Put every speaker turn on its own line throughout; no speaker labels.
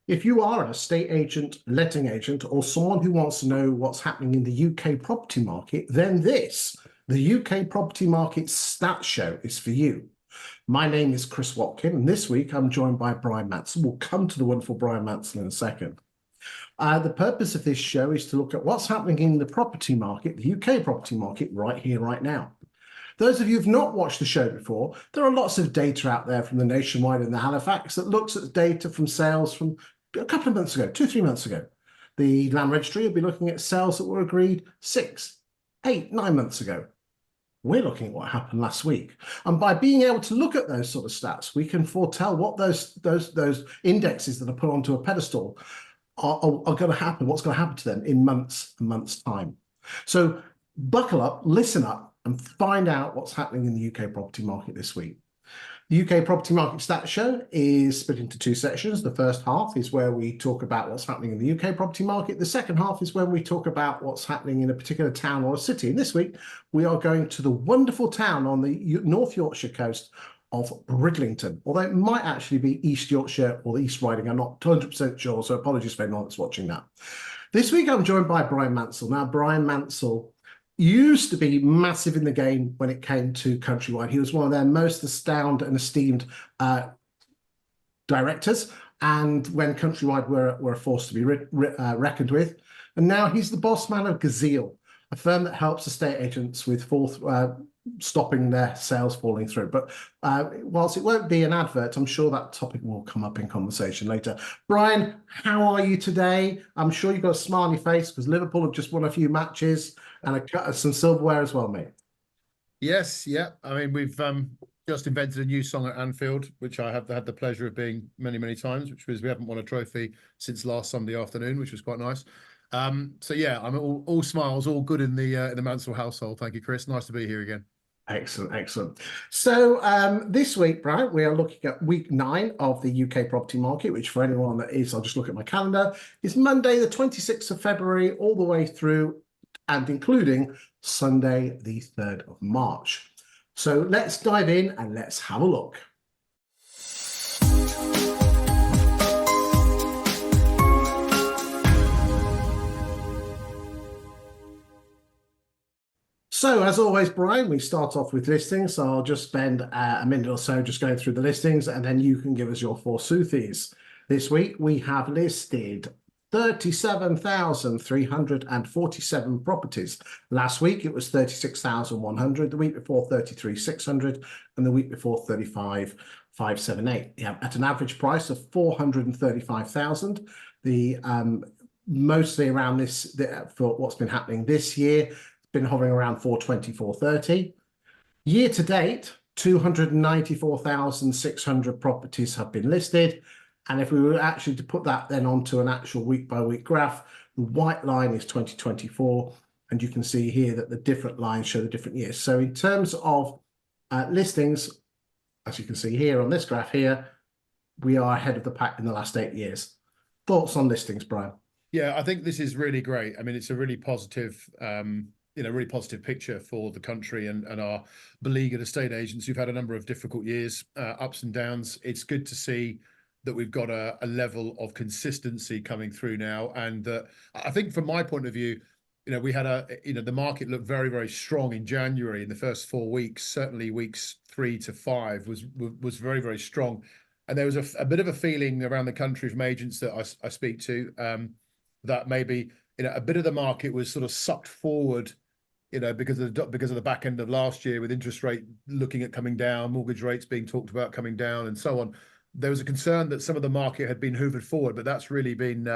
If you are an estate agent, letting agent, or someone who wants to know what's happening in the UK property market, then the UK property market stat show, is for you. My name is Chris Watkin, and this week I'm joined by Bryan Mansell. We'll come to the wonderful Bryan Mansell in a second. The purpose of this show is to look at what's happening in the property market, the UK property market, right here, right now. Those of you who've not watched the show before, there are lots of data out there from the Nationwide and the Halifax that looks at data from sales from a couple of months ago, 2-3 months ago. The Land Registry will be looking at sales that were agreed 6, 8, 9 months ago. We're looking at what happened last week. And by being able to look at those sort of stats, we can foretell what those indexes that are put onto a pedestal are going to happen, what's going to happen to them in months and months' time. So buckle up, listen up, and find out what's happening in the UK property market this week. The UK Property Market Stats Show is split into two sections. The first half is where we talk about what's happening in the UK property market. The second half is when we talk about what's happening in a particular town or a city. And this week, we are going to the wonderful town on the North Yorkshire coast of Bridlington, although it might actually be East Yorkshire or East Riding. I'm not 100% sure, so apologies for anyone that's watching that. This week, I'm joined by Bryan Mansell. Now, Bryan Mansell used to be massive in the game when it came to Countrywide. He was one of their most astounded and esteemed directors, and when Countrywide were a force to be reckoned with. And now he's the boss man of Gazelle, a firm that helps estate agents with stopping their sales falling through. But whilst it won't be an advert, I'm sure that topic will come up in conversation later. Bryan, how are you today? I'm sure you've got a smile on your face because Liverpool have just won a few matches and some silverware as well, mate.
Yes, yeah. I mean, we've just invented a new song at Anfield, which I have had the pleasure of being many, many times, which was we haven't won a trophy since last Sunday afternoon, which was quite nice. So yeah, I'm all smiles, all good in the Mansell household. Thank you, Chris. Nice to be here again.
Excellent, excellent. So this week, Bryan, we are looking at week 9 of the UK property market, which for anyone that is, I'll just look at my calendar, is Monday, the 26th of February, all the way through and including Sunday, the 3rd of March. So let's dive in and let's have a look. So, as always, Bryan, we start off with listings. So I'll just spend a minute or so just going through the listings, and then you can give us your forsoothis. This week, we have listed 37,347 properties. Last week, it was 36,100. The week before, 33,600. And the week before, 35,578. Yeah, at an average price of 435,000. The mostly around this for what's been happening this year. Been hovering around 420, 430. Year to date, 294,600 properties have been listed. And if we were actually to put that then onto an actual week-by-week graph, the white line is 2024. And you can see here that the different lines show the different years. So in terms of listings, as you can see here on this graph here, we are ahead of the pack in the last 8 years. Thoughts on listings, Bryan?
Yeah, I think this is really great. I mean, it's a really positive really positive picture for the country and our beleaguered estate agents who've had a number of difficult years, ups and downs. It's good to see that we've got a level of consistency coming through now. And I think from my point of view, we had the market looked very, very strong in January in the first 4 weeks. Certainly weeks 3 to 5 was very, very strong. And there was a bit of a feeling around the country from agents that I speak to that maybe a bit of the market was sort of sucked forward because of the back end of last year with interest rate looking at coming down, mortgage rates being talked about coming down and so on. There was a concern that some of the market had been hoovered forward, but that's really been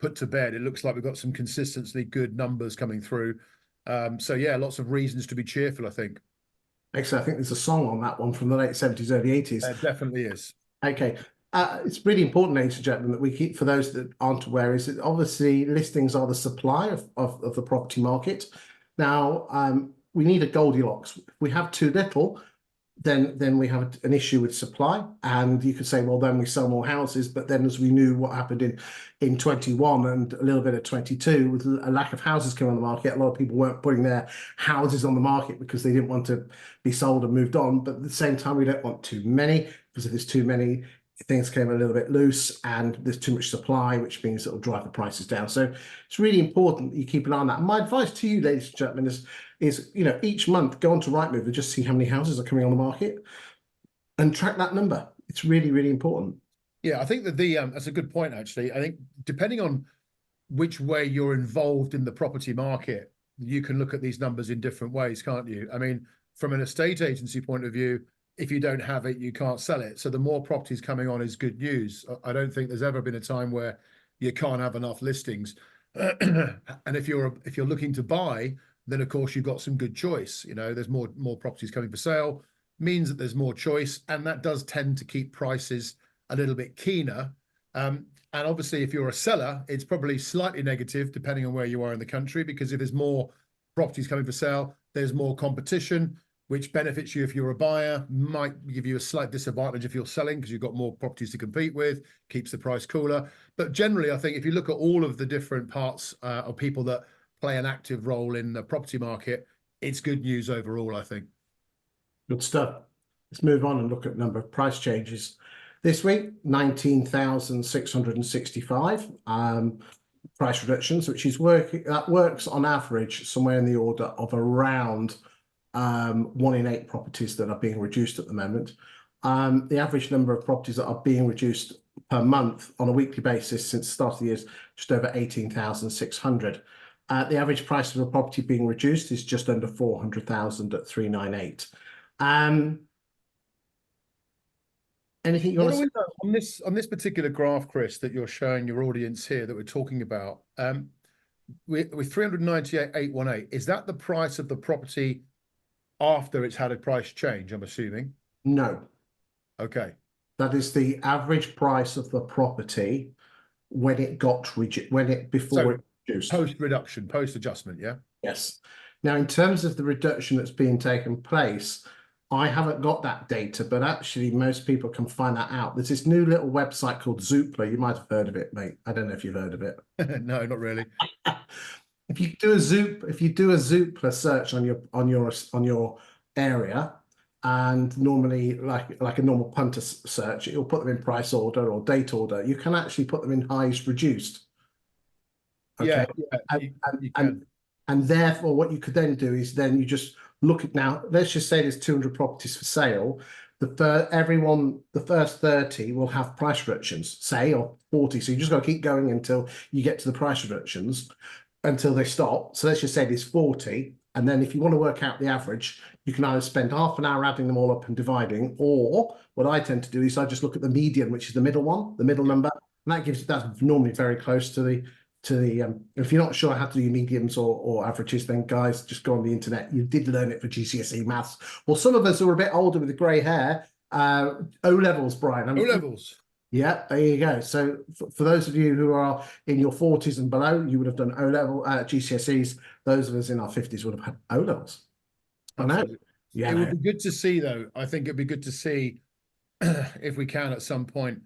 put to bed. It looks like we've got some consistently good numbers coming through. So yeah, lots of reasons to be cheerful, I think.
Actually, I think there's a song on that one from the late 70s, early 80s.
There definitely is.
Okay. It's really important, ladies and gentlemen, that we keep, for those that aren't aware, is that obviously listings are the supply of the property market. Now, we need a Goldilocks. If we have too little, then we have an issue with supply. And you could say, well, then we sell more houses. But then as we knew what happened in 21 and a little bit of 22, with a lack of houses coming on the market, a lot of people weren't putting their houses on the market because they didn't want to be sold and moved on. But at the same time, we don't want too many, because if there's too many, things came a little bit loose and there's too much supply, which means it'll drive the prices down. So it's really important that you keep an eye on that. And my advice to you, ladies and gentlemen, is each month go onto Rightmove and just see how many houses are coming on the market and track that number. It's really, really important.
Yeah, I think that that's a good point, actually. I think depending on which way you're involved in the property market, you can look at these numbers in different ways, can't you? I mean, from an estate agency point of view, if you don't have it, you can't sell it. So the more properties coming on is good news. I don't think there's ever been a time where you can't have enough listings. And if you're looking to buy, then of course you've got some good choice. There's more properties coming for sale, means that there's more choice, and that does tend to keep prices a little bit keener. And obviously, if you're a seller, it's probably slightly negative depending on where you are in the country, because if there's more properties coming for sale, there's more competition, which benefits you if you're a buyer, might give you a slight disadvantage if you're selling because you've got more properties to compete with, keeps the price cooler. But generally, I think if you look at all of the different parts of people that play an active role in the property market, it's good news overall, I think.
Good stuff. Let's move on and look at number of price changes. This week, 19,665 price reductions, which is works on average somewhere in the order of around 1 in 8 properties that are being reduced at the moment. The average number of properties that are being reduced per month on a weekly basis since the start of the year is just over 18,600. The average price of a property being reduced is just under 400,000 at 398. Anything you want to say
on this particular graph, Chris, that you're showing your audience here that we're talking about? With 398,818, is that the price of the property after it's had a price change, I'm assuming?
No.
Okay.
That is the average price of the property when it got before it reduced.
Post-reduction, post-adjustment, yeah?
Yes. Now, in terms of the reduction that's being taken place, I haven't got that data, but actually most people can find that out. There's this new little website called Zoopla. You might have heard of it, mate. I don't know if you've heard of it.
No, not really.
If you do a Zoopla search on your area, and normally like a normal punter search, it'll put them in price order or date order. You can actually put them in highest reduced. Okay.
Yeah, you can.
And therefore, what you could then do is then you just look at, now, let's just say there's 200 properties for sale. The first 30 will have price reductions, say, or 40. So you just got to keep going until you get to the price reductions, until they stop. So let's just say there's 40. And then if you want to work out the average, you can either spend half an hour adding them all up and dividing, or what I tend to do is I just look at the median, which is the middle one, the middle number. And that's normally very close to the if you're not sure how to do medians or averages, then guys, just go on the internet. You did learn it for GCSE maths. Well, some of us who are a bit older with the grey hair, O levels, Brian.
O levels.
Yeah, there you go. So for those of you who are in your 40s and below, you would have done O level GCSEs. Those of us in our 50s would have had O levels. I know. Yeah,
it would be good to see, though. I think it'd be good to see if we can at some point,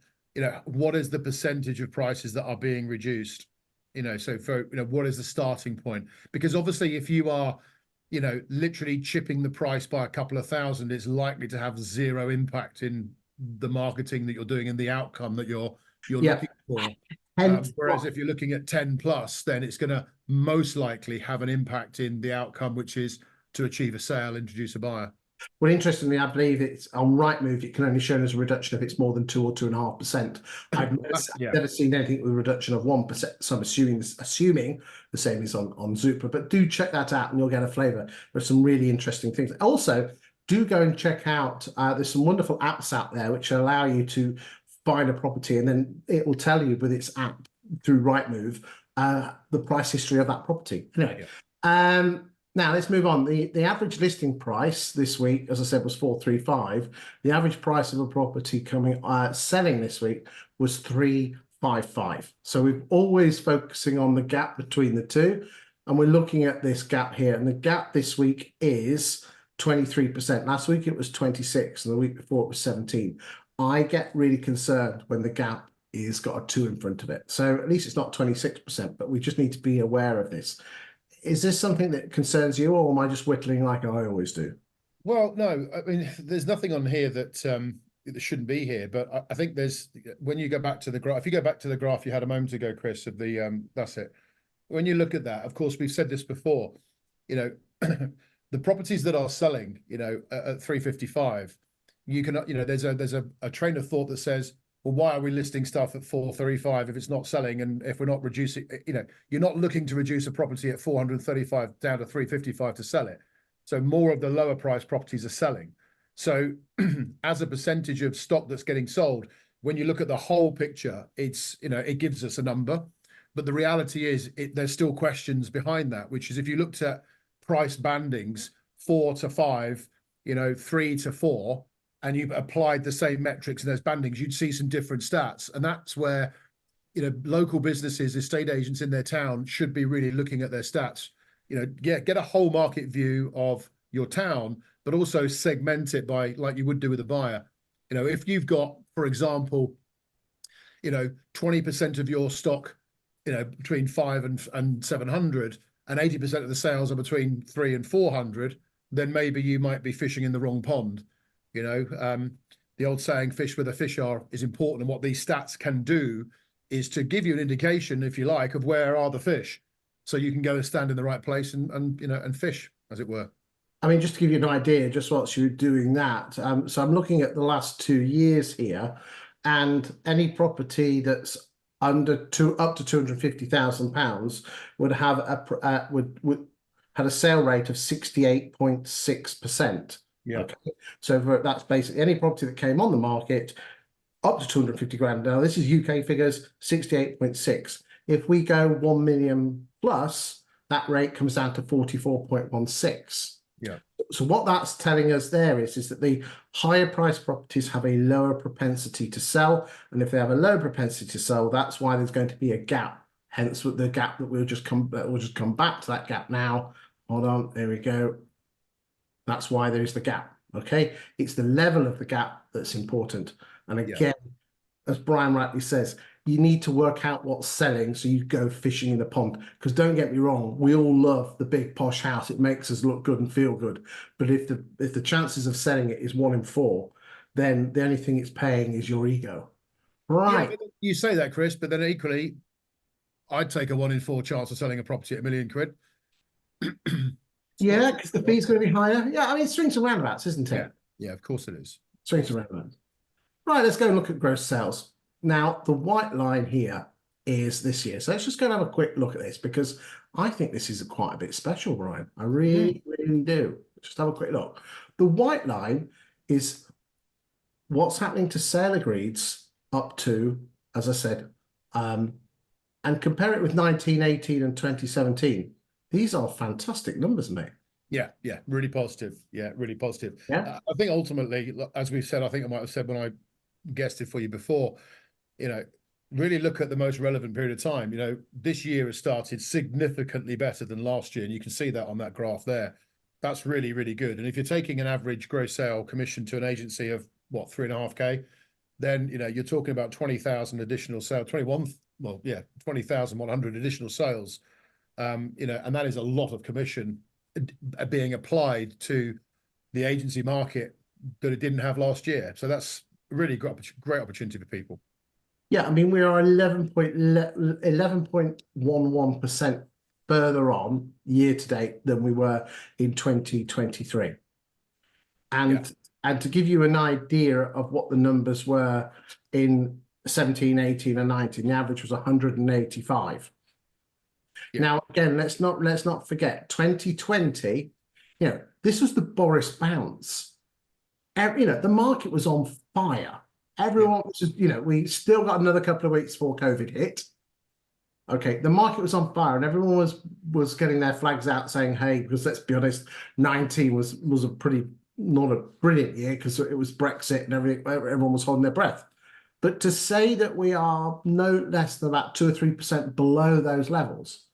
what is the percentage of prices that are being reduced? So for, what is the starting point? Because obviously if you are, literally chipping the price by a couple of thousand, it's likely to have zero impact in the marketing that you're doing and the outcome that you're looking for. Whereas if you're looking at 10 plus, then it's going to most likely have an impact in the outcome, which is to achieve a sale, introduce a buyer.
Well, interestingly, I believe it's on Rightmove. It can only show as a reduction if it's more than 2 or 2.5%. I've never seen anything with a reduction of 1%. So I'm assuming the same is on Zoopla. But do check that out, and you'll get a flavour. There's some really interesting things. Also, do go and check out. There's some wonderful apps out there which allow you to find a property, and then it will tell you with its app through Rightmove the price history of that property. Anyway. Yeah. Now let's move on. The average listing price this week, as I said, was 435. The average price of a property selling this week was 355. So we're always focusing on the gap between the two, and we're looking at this gap here. And the gap this week is 23%. Last week it was 26, and the week before it was 17. I get really concerned when the gap is got a 2 in front of it. So at least it's not 26%, but we just need to be aware of this. Is this something that concerns you, or am I just whittling like I always do?
Well, no, I mean, there's nothing on here that that shouldn't be here. But I think there's, when you go back to the graph, if you go back to the graph you had a moment ago, Chris, of the that's it. When you look at that, of course, we've said this before, you know, the properties that are selling, you know, at 355, you can, you know, there's a train of thought that says, well, why are we listing stuff at 435 if it's not selling? And if we're not reducing, you know, you're not looking to reduce a property at 435 down to 355 to sell it. So more of the lower price properties are selling. So as a percentage of stock that's getting sold, when you look at the whole picture, it's, you know, it gives us a number. But the reality is there's still questions behind that, which is if you looked at price bandings, 4 to 5, you know, 3 to 4, and you've applied the same metrics in those bandings, you'd see some different stats. And that's where, you know, local businesses, estate agents in their town should be really looking at their stats. You know, get a whole market view of your town, but also segment it by, like you would do with a buyer. You know, if you've got, for example, you know, 20% of your stock, you know, between 5 and 700, and 80% of the sales are between 3 and 400, then maybe you might be fishing in the wrong pond. You know, the old saying, fish where the fish are, is important. And what these stats can do is to give you an indication, if you like, of where are the fish. So you can go and stand in the right place and you know, and fish, as it were.
I mean, just to give you an idea, just whilst you're doing that, so I'm looking at the last 2 years here, and any property that's up to £250,000 would have would had a sale rate of 68.6%.
Yeah.
Okay, so that's basically any property that came on the market up to 250 grand. Now this is UK figures, 68.6. If we go 1 million plus, that rate comes down to 44.16.
Yeah.
So what that's telling us there is that the higher price properties have a lower propensity to sell. And if they have a low propensity to sell, that's why there's going to be a gap. Hence the gap that we'll just come back to that gap now. Hold on, there we go. That's why there is the gap. Okay. It's the level of the gap that's important. And again, as Bryan rightly says, you need to work out what's selling so you go fishing in the pond. Because don't get me wrong, we all love the big posh house. It makes us look good and feel good. But if the chances of selling it is 1 in 4, then the only thing it's paying is your ego. Right.
Yeah, you say that, Chris, but then equally, I'd take a 1 in 4 chance of selling a property at £1 million.
Yeah, because the fee's going to be higher. Yeah, I mean, swings and roundabouts, isn't it?
Yeah, of course it is.
Swings and roundabouts. Right, let's go and look at gross sales. Now, the white line here is this year. So let's just go and have a quick look at this, because I think this is quite a bit special, Bryan. I really, really do. Just have a quick look. The white line is what's happening to sale agreeds up to, as I said, and compare it with 1918 and 2017. These are fantastic numbers, mate.
Yeah, really positive. Yeah, really positive.
Yeah.
I think ultimately, as we've said, I think I might have said when I guested for you before, you know, really look at the most relevant period of time. You know, this year has started significantly better than last year, and you can see that on that graph there. That's really, really good. And if you're taking an average gross sale commission to an agency of what, 3.5K, then, you know, you're talking about 20,000 additional sales, 20,100 additional sales. You know, and that is a lot of commission being applied to the agency market that it didn't have last year. So that's really great opportunity for people.
Yeah, I mean, we are 11.11% further on year to date than we were in 2023. And to give you an idea of what the numbers were in 17, 18 and 19, the average was 185. Now, again, let's not forget 2020, you know, this was the Boris bounce. You know, the market was on fire. Everyone was just, you know, we still got another couple of weeks before COVID hit. Okay, the market was on fire and everyone was getting their flags out saying, hey, because let's be honest, 19 was not a brilliant year because it was Brexit and everyone was holding their breath. But to say that we are no less than about 2 or 3% below those levels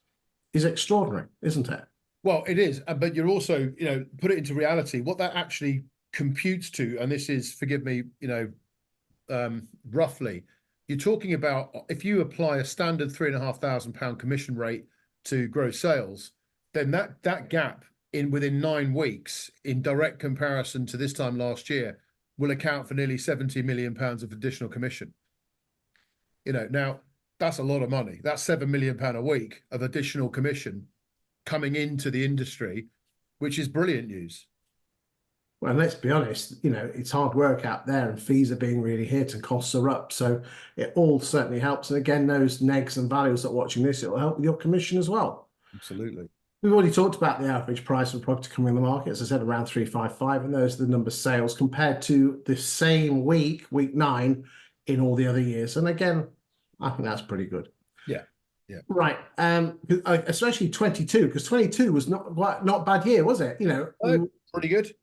is extraordinary, isn't it?
Well, it is, but you're also, you know, put it into reality, what that actually computes to, and this is, forgive me, you know, roughly, you're talking about if you apply a standard £3,500 commission rate to gross sales, then that gap within 9 weeks in direct comparison to this time last year will account for nearly £70 million of additional commission. Now that's a lot of money. That's £7 million a week of additional commission coming into the industry, which is brilliant news.
Well, let's be honest, it's hard work out there and fees are being really hit and costs are up. So it all certainly helps. And again, those negs and values that are watching this, it will help with your commission as well.
Absolutely.
We've already talked about the average price of property coming in the market, as I said, around 355, and those are the number of sales compared to the same week 9, in all the other years. And again, I think that's pretty good.
Yeah. Yeah.
Right. Especially 22, because 22 was not a bad year, was it?
Pretty good.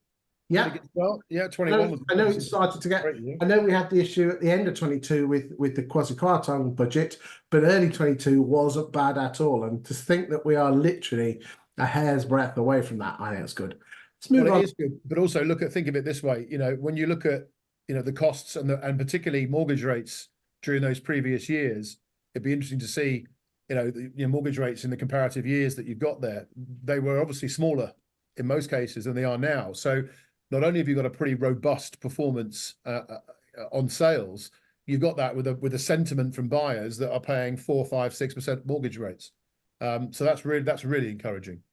Yeah.
Pretty good start. Yeah. 21.
I know it started to get. I know we had the issue at the end of 22 with the quasi-quartile budget, but early 22 wasn't bad at all. And to think that we are literally a hair's breadth away from that, I think it's good. Let's move on.
It is good, but also think of it this way. When you look at the costs and particularly mortgage rates during those previous years, it'd be interesting to see the mortgage rates in the comparative years that you've got there. They were obviously smaller in most cases than they are now. So not only have you got a pretty robust performance on sales, you've got that with a sentiment from buyers that are paying 4%, 5%, 6% mortgage rates. So that's really encouraging.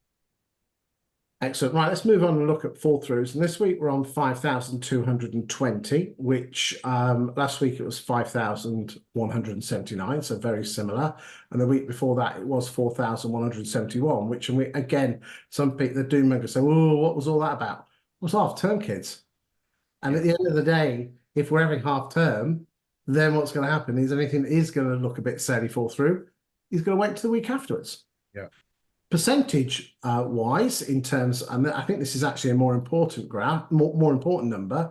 Excellent. Right, let's move on and look at fall throughs. And this week we're on 5,220, which last week it was 5,179, so very similar. And the week before that it was 4,171, which, and again, some people, the doom mongers say, "Oh, what was all that about?" It was half term, kids. And at the end of the day, if we're having half term, then what's going to happen is anything that is going to look a bit silly fall through, he's going to wait to the week afterwards. Yeah. Percentage wise, in terms, and I think this is actually a more important graph, more important number,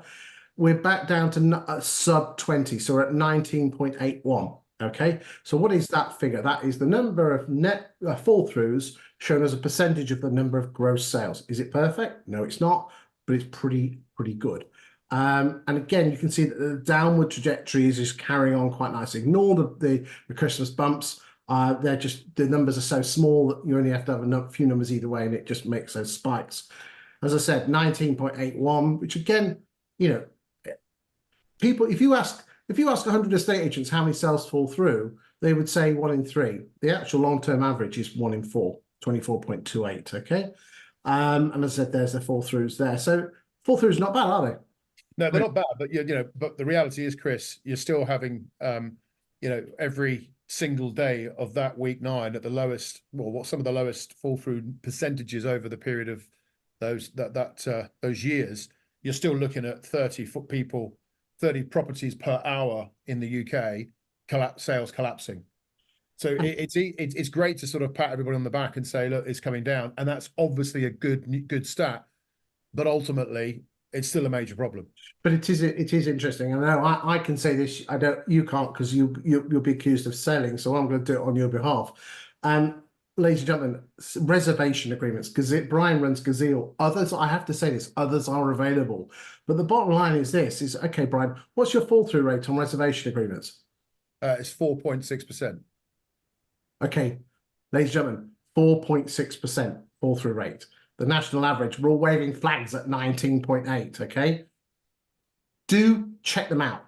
we're back down to sub 20, so we're at 19.81. Okay, so what is that figure? That is the number of net fall throughs shown as a percentage of the number of gross sales. Is it perfect? No, it's not, but it's pretty good. And again, you can see that the downward trajectory is just carrying on quite nicely. Ignore the Christmas bumps. They're just, the numbers are so small that you only have to have a few numbers either way, and it just makes those spikes. As I said, 19.81, which again, people, if you ask 100 estate agents how many sales fall through, they would say 1 in 3. The actual long-term average is 1 in 4, 24.28. Okay, and as I said, there's the fall throughs there. So fall throughs not bad, are they?
No, they're not bad, but but the reality is, Chris, you're still having every single day of that week 9 at the lowest, what some of the lowest fall through percentages over the period of those years. You're still looking at 30 properties per hour in the UK sales collapsing. So it's great to sort of pat everybody on the back and say, look, it's coming down, and that's obviously a good stat, but ultimately it's still a major problem. But
it is interesting. I know I can say this. You can't, because you'll be accused of selling. So I'm going to do it on your behalf. Ladies and gentlemen, reservation agreements. Bryan runs Gazelle. Others, I have to say this, others are available. But the bottom line is this: okay, Bryan, what's your fall through rate on reservation agreements?
It's 4.6%.
Okay, ladies and gentlemen, 4.6% fall through rate. The national average, we're all waving flags at 19.8, okay? Do check them out.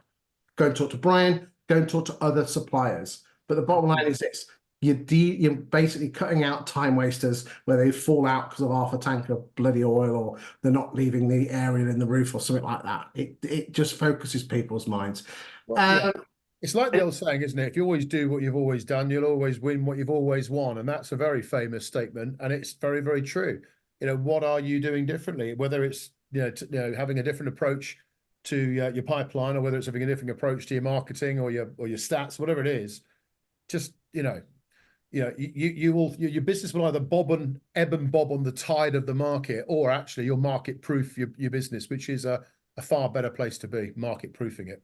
Go and talk to Bryan, go and talk to other suppliers. But the bottom line is this: you're basically cutting out time wasters where they fall out because of half a tank of bloody oil, or they're not leaving the area in the roof or something like that. It just focuses people's minds.
Well, it's like the old saying, isn't it? If you always do what you've always done, you'll always win what you've always won. And that's a very famous statement, and it's very, very true. What are you doing differently? Whether it's having a different approach to your pipeline, or whether it's having a different approach to your marketing or your stats, whatever it is, just your business will either ebb and bob on the tide of the market, or actually you'll market proof your business, which is a far better place to be, market proofing it.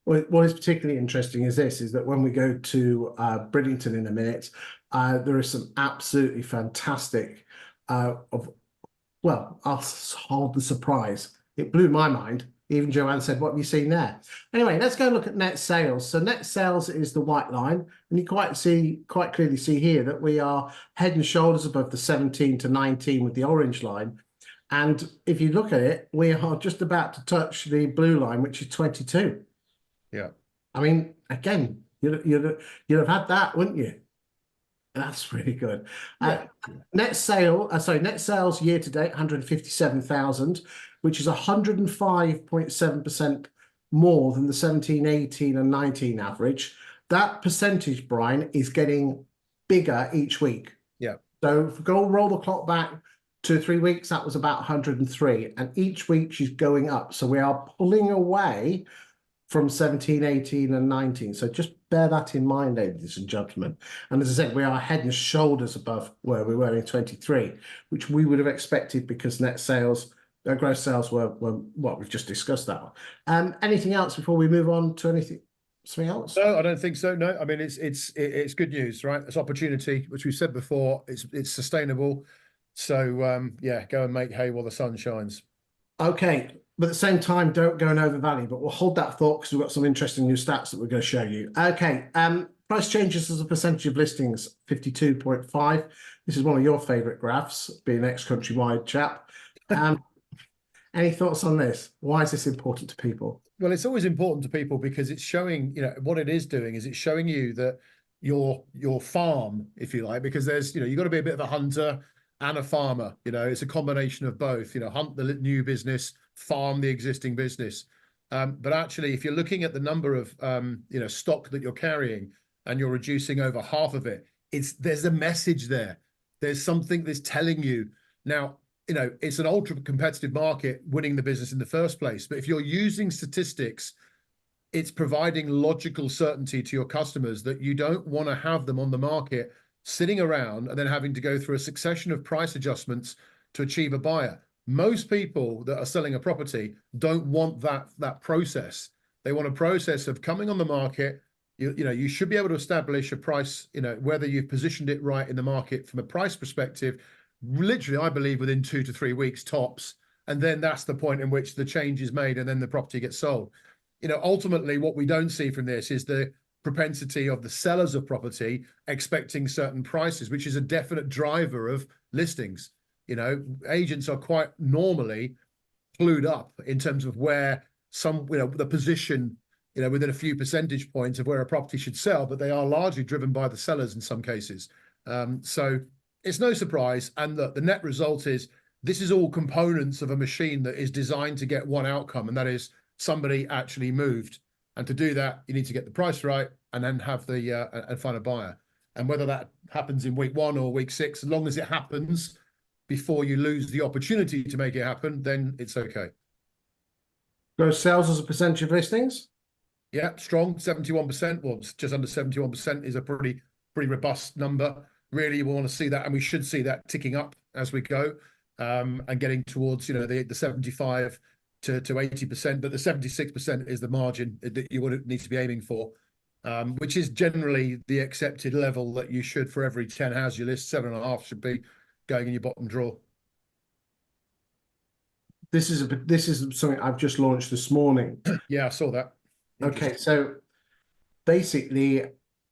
Well, what is particularly interesting is that when we go to Bridlington in a minute, there is some absolutely fantastic. I'll hold the surprise. It blew my mind. Even Joanne said, "What have you seen there?" Anyway, let's go and look at net sales. So net sales is the white line, and you quite clearly see here that we are head and shoulders above the 17 to 19 with the orange line. And if you look at it, we are just about to touch the blue line, which is 22.
Yeah.
I mean, again, you'd have had that, wouldn't you? That's really good.
Yeah.
Net sales year to date, 157,000, which is 105.7% more than the 17, 18, and 19 average. That percentage, Brian, is getting bigger each week.
Yeah.
So if we go roll the clock back 2 or 3 weeks, that was about 103. And each week she's going up. So we are pulling away from 17, 18, and 19. So just bear that in mind, ladies and gentlemen. And as I said, we are head and shoulders above where we were in 23, which we would have expected because net sales, gross sales were what we've just discussed that. Anything else before we move on to something else?
No, I don't think so. No, I mean it's good news, right? It's opportunity, which we've said before. It's sustainable. So yeah, go and make hay while the sun shines.
Okay, but at the same time, don't go and overvalue. But we'll hold that thought because we've got some interesting new stats that we're going to show you. Okay, price changes as a percentage of listings, 52.5. This is one of your favourite graphs, being an ex-countrywide chap. Any thoughts on this? Why is this important to people?
Well, it's always important to people because it's showing, what it is doing is it's showing you that your farm, if you like, because there's, you've got to be a bit of a hunter and a farmer. It's a combination of both. Hunt the new business, farm the existing business. But actually, if you're looking at the number of stock that you're carrying and you're reducing over half of it, there's a message there. There's something that's telling you now. It's an ultra competitive market winning the business in the first place. But if you're using statistics, it's providing logical certainty to your customers that you don't want to have them on the market sitting around and then having to go through a succession of price adjustments to achieve a buyer. Most people that are selling a property don't want that process. They want a process of coming on the market. You should be able to establish a price, whether you've positioned it right in the market from a price perspective, literally, I believe within 2 to 3 weeks tops. And then that's the point in which the change is made and then the property gets sold. Ultimately, what we don't see from this is the propensity of the sellers of property expecting certain prices, which is a definite driver of listings. Agents are quite normally clued up in terms of where the position, within a few percentage points of where a property should sell, but they are largely driven by the sellers in some cases. So it's no surprise. And look, the net result is this is all components of a machine that is designed to get one outcome, and that is somebody actually moved. And to do that, you need to get the price right and then have and find a buyer. And whether that happens in week 1 or week 6, as long as it happens before you lose the opportunity to make it happen, then it's okay.
Gross sales as a percentage of listings?
Yeah, strong, 71%. Well, just under 71% is a pretty robust number. Really, we want to see that, and we should see that ticking up as we go, and getting towards the 75 to 80%. But the 76% is the margin that you would need to be aiming for, which is generally the accepted level that you should, for every 10 houses you list, 7.5 should be going in your bottom drawer.
This is something I've just launched this morning.
Yeah, I saw that.
Okay, so basically,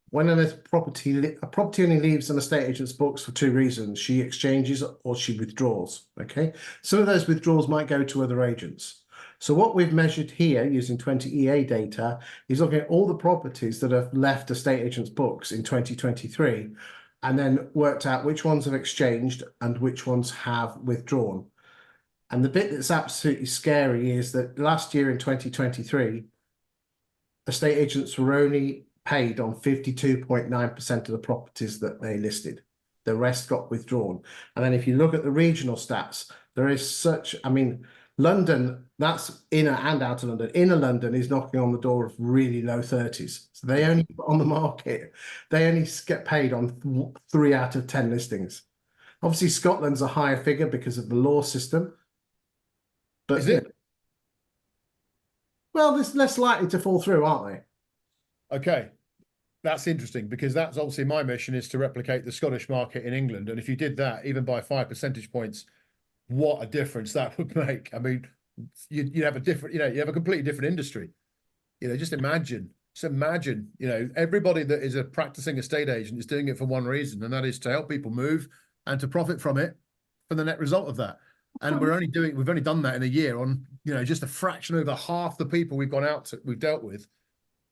when a property only leaves an estate agent's books for 2 reasons: she exchanges or she withdraws. Okay, some of those withdrawals might go to other agents. So what we've measured here using 20 EA data is looking at all the properties that have left estate agents' books in 2023, and then worked out which ones have exchanged and which ones have withdrawn. And the bit that's absolutely scary is that last year in 2023, estate agents were only paid on 52.9% of the properties that they listed. The rest got withdrawn. And then if you look at the regional stats, there is London, that's inner and outer London. Inner London is knocking on the door of really low 30s. So they only put on the market, they only get paid on 3 out of 10 listings. Obviously, Scotland's a higher figure because of the law system. But
is it?
Well, they're less likely to fall through, aren't they?
Okay. That's interesting, because that's obviously my mission, is to replicate the Scottish market in England. And if you did that, even by 5 percentage points, what a difference that would make. I mean, you have a different, you have a completely different industry. Just imagine, everybody that is a practicing estate agent is doing it for one reason, and that is to help people move and to profit from it, for the net result of that. And we've only done that in a year on, just a fraction over half the people we've dealt with.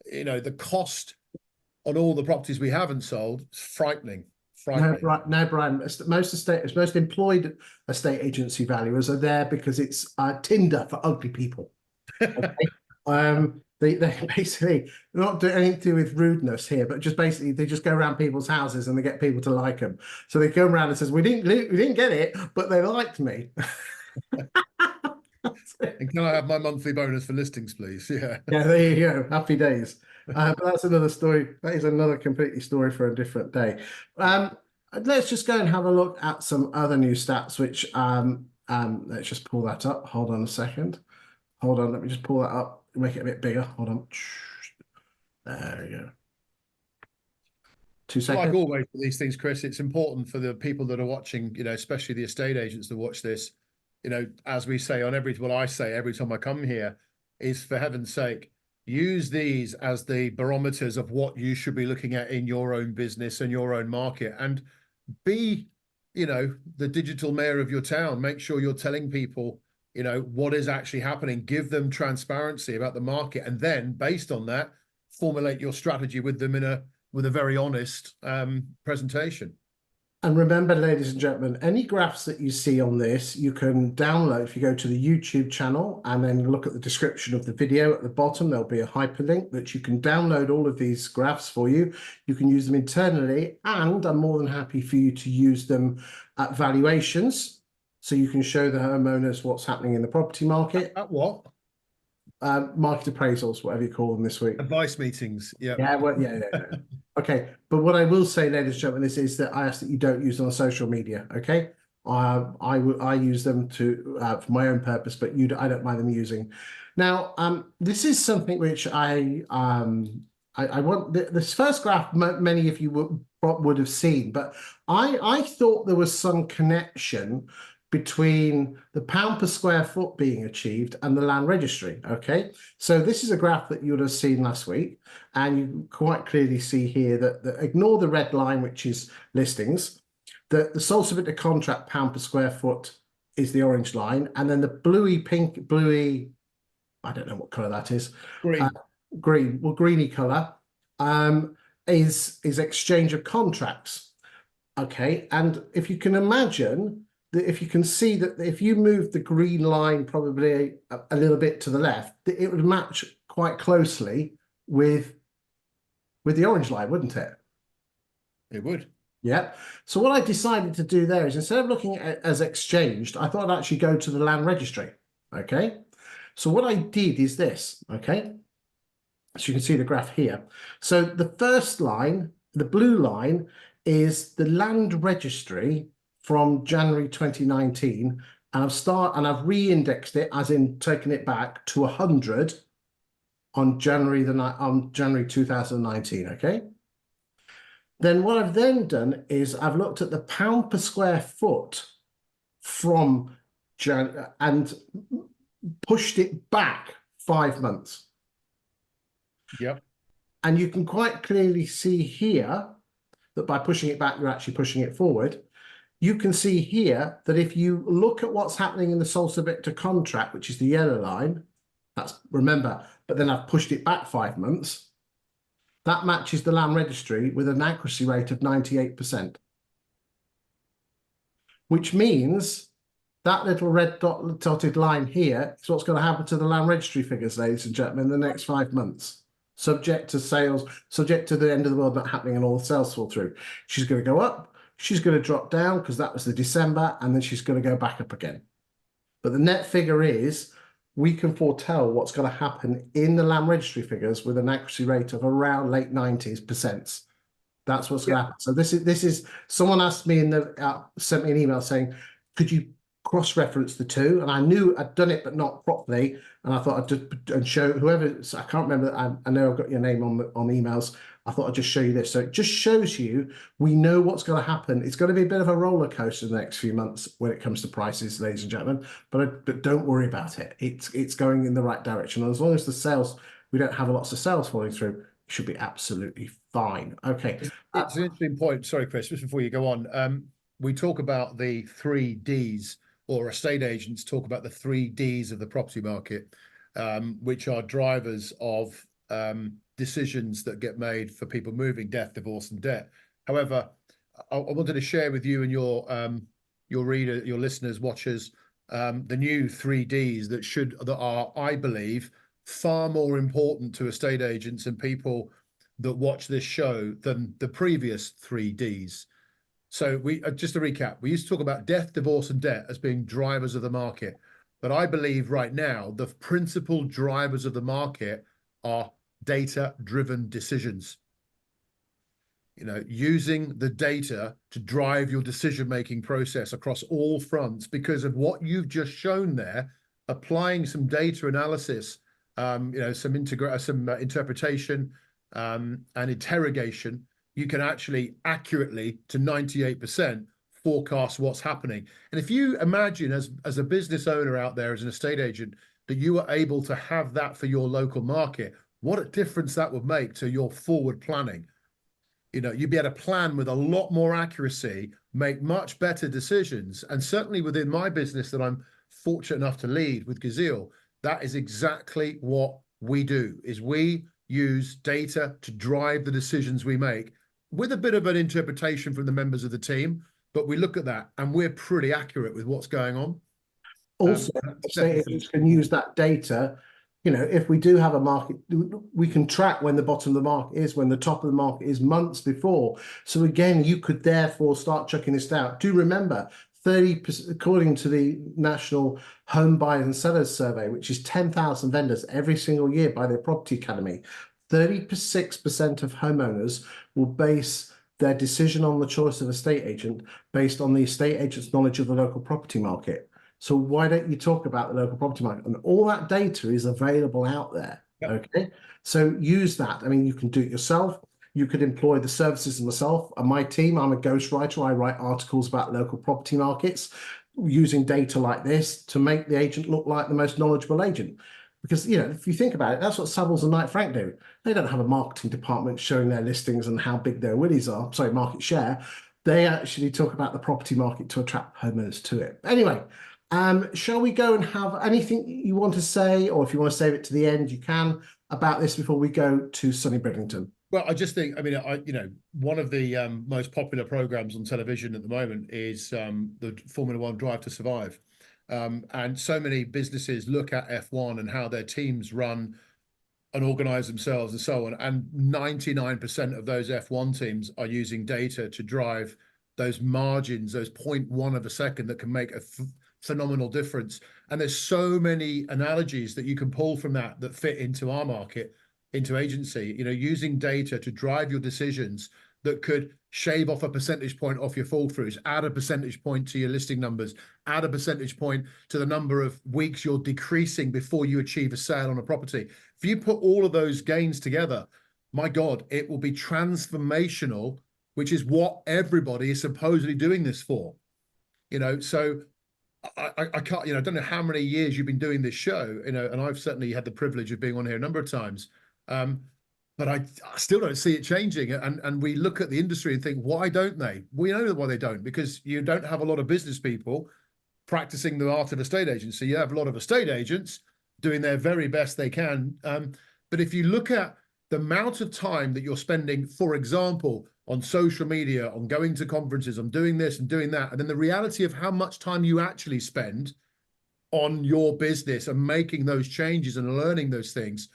The cost on all the properties we haven't sold is frightening.
No,
Frightening.
right, no, Brian. Most employed estate agency valuers are there because it's Tinder for ugly people. Okay. They basically not do anything to do with rudeness here, but just basically they just go around people's houses and they get people to like them. So they go around and says, we didn't get it, but they liked me.
And can I have my monthly bonus for listings, please? Yeah.
Yeah, there you go. Happy days. But that's another story. That is another completely story for a different day. Let's just go and have a look at some other new stats, which let's just pull that up. Hold on a second. Hold on, let me just pull that up, make it a bit bigger. Hold on. There we go. 2 seconds.
Like always for these things, Chris, it's important for the people that are watching, especially the estate agents that watch this, as we say I say every time I come here, is for heaven's sake, use these as the barometers of what you should be looking at in your own business and your own market, and be, the digital mayor of your town. Make sure you're telling people, what is actually happening. Give them transparency about the market, and then based on that, formulate your strategy with them with a very honest presentation.
And remember, ladies and gentlemen, any graphs that you see on this, you can download. If you go to the YouTube channel and then look at the description of the video at the bottom, there'll be a hyperlink that you can download all of these graphs for you. You can use them internally, and I'm more than happy for you to use them at valuations. So you can show the homeowners what's happening in the property market.
At what?
Market appraisals, whatever you call them this week.
Advice meetings. Yeah.
Yeah. Well, yeah. Okay. But what I will say, ladies and gentlemen, is that I ask that you don't use them on social media. Okay. I use them for my own purpose, but I don't mind them using. Now, this is something which I want. This first graph, many of you would have seen, but I thought there was some connection between the pound per square foot being achieved and the land registry. Okay, so this is a graph that you would have seen last week, and you quite clearly see here that ignore the red line, which is listings. The sole subject to contract pound per square foot is the orange line, and then the bluey, I don't know what color that is. Green, well, greeny color, is exchange of contracts. Okay, and if you can imagine, if you can see that if you move the green line probably a little bit to the left, it would match quite closely with the orange line, wouldn't it?
It would.
Yeah. So what I decided to do there is, instead of looking at it as exchanged, I thought I'd actually go to the land registry. Okay. So what I did is this. Okay. So you can see the graph here. So the first line, the blue line, is the land registry from January 2019, and I've re-indexed it, as in taken it back to 100 on January 2019. Okay. Then what I've then done is I've looked at the pound per square foot from and pushed it back 5 months.
Yep.
And you can quite clearly see here that by pushing it back, you're actually pushing it forward. You can see here that if you look at what's happening in the sole subject to contract, which is the yellow line, remember, but then I've pushed it back 5 months, that matches the land registry with an accuracy rate of 98%. Which means that little red dotted line here is what's going to happen to the land registry figures, ladies and gentlemen, in the next 5 months. Subject to sales, subject to the end of the world not happening and all the sales fall through. She's going to go up. She's going to drop down because that was the December, and then she's going to go back up again. But the net figure is, we can foretell what's going to happen in the land registry figures with an accuracy rate of around late 90%. That's what's going to happen. So this is someone asked me sent me an email saying, could you cross-reference the two? And I knew I'd done it, but not properly. And I thought I'd just show whoever. So I can't remember. I know I've got your name on emails. I thought I'd just show you this. So it just shows you we know what's going to happen. It's going to be a bit of a roller coaster the next few months when it comes to prices, ladies and gentlemen. But don't worry about it. It's going in the right direction. And as long as we don't have lots of sales falling through, it should be absolutely fine. Okay.
It's an interesting point. Sorry, Chris, just before you go on. We talk about the 3 Ds or estate agents talk about the 3 Ds of the property market, which are drivers of decisions that get made for people moving: death, divorce, and debt. However, I wanted to share with you and your reader, your listeners, watchers, the new 3 Ds that are, I believe, far more important to estate agents and people that watch this show than the previous 3 Ds. So we just to recap, we used to talk about death, divorce, and debt as being drivers of the market. But I believe right now the principal drivers of the market are data-driven decisions. Using the data to drive your decision-making process across all fronts because of what you've just shown there, applying some data analysis, some interpretation and interrogation, you can actually accurately, to 98%, forecast what's happening. And if you imagine as a business owner out there, as an estate agent, that you are able to have that for your local market, what a difference that would make to your forward planning. You'd be able to plan with a lot more accuracy, make much better decisions. And certainly within my business that I'm fortunate enough to lead with Gazelle, that is exactly what we do, is we use data to drive the decisions we make with a bit of an interpretation from the members of the team. But we look at that and we're pretty accurate with what's going on.
Also, estate agents can use that data. If we do have a market, we can track when the bottom of the market is, when the top of the market is, months before. So again, you could therefore start checking this out. Do remember, 30%, according to the National Home Buyers and Sellers Survey, which is 10,000 vendors every single year by the Property Academy, 36% of homeowners will base their decision on the choice of estate agent based on the estate agent's knowledge of the local property market. So why don't you talk about the local property market? And all that data is available out there. Yep. Okay. So use that. I mean, you can do it yourself. You could employ the services of myself and my team. I'm a ghostwriter. I write articles about local property markets using data like this to make the agent look like the most knowledgeable agent. Because, if you think about it, that's what Savills and Knight Frank do. They don't have a marketing department showing their listings and how big their willies are. Sorry, market share. They actually talk about the property market to attract homeowners to it. Anyway, shall we go and have anything you want to say, or if you want to save it to the end, you can, about this before we go to sunny Bridlington?
Well, I just think, one of the most popular programs on television at the moment is the Formula One Drive to Survive. And so many businesses look at F1 and how their teams run and organize themselves and so on. And 99% of those F1 teams are using data to drive those margins, those 0.1 of a second that can make a phenomenal difference. And there's so many analogies that you can pull from that fit into our market, into agency, using data to drive your decisions that could shave off a percentage point off your fall throughs, add a percentage point to your listing numbers, add a percentage point to the number of weeks you're decreasing before you achieve a sale on a property. If you put all of those gains together, my God, it will be transformational, which is what everybody is supposedly doing this for. So I can't, I don't know how many years you've been doing this show, and I've certainly had the privilege of being on here a number of times. But I still don't see it changing. And we look at the industry and think, why don't they? We know why they don't, because you don't have a lot of business people practicing the art of estate agency. You have a lot of estate agents doing their very best they can. But if you look at the amount of time that you're spending, for example, on social media, on going to conferences, on doing this and doing that, and then the reality of how much time you actually spend on your business and making those changes and learning those things,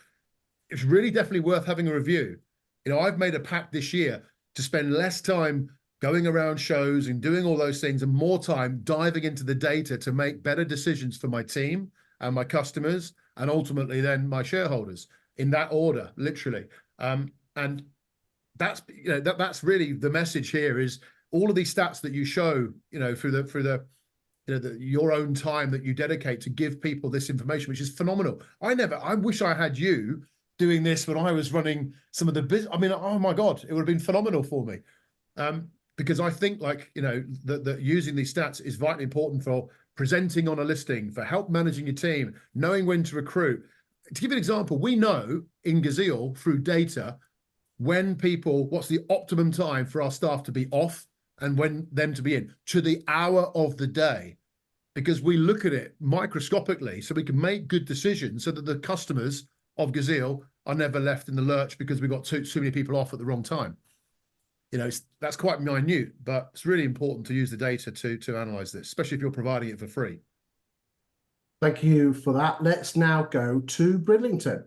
it's really definitely worth having a review. I've made a pact this year to spend less time going around shows and doing all those things and more time diving into the data to make better decisions for my team and my customers and ultimately then my shareholders, in that order, literally. And that's that's really the message here, is all of these stats that you show, through your own time that you dedicate to give people this information, which is phenomenal. I wish I had you doing this when I was running some of the business. Oh my God, it would have been phenomenal for me. Because I think that using these stats is vitally important for presenting on a listing, for help managing your team, knowing when to recruit. To give you an example, we know in Gazelle through data what's the optimum time for our staff to be off and when them to be in, to the hour of the day. because we look at it microscopically so we can make good decisions so that the customers of Gazelle are never left in the lurch because we got too many people off at the wrong time. You know, that's quite minute, but it's really important to use the data to analyze this, especially if you're providing it for free.
Thank you for that. Let's now go to Bridlington.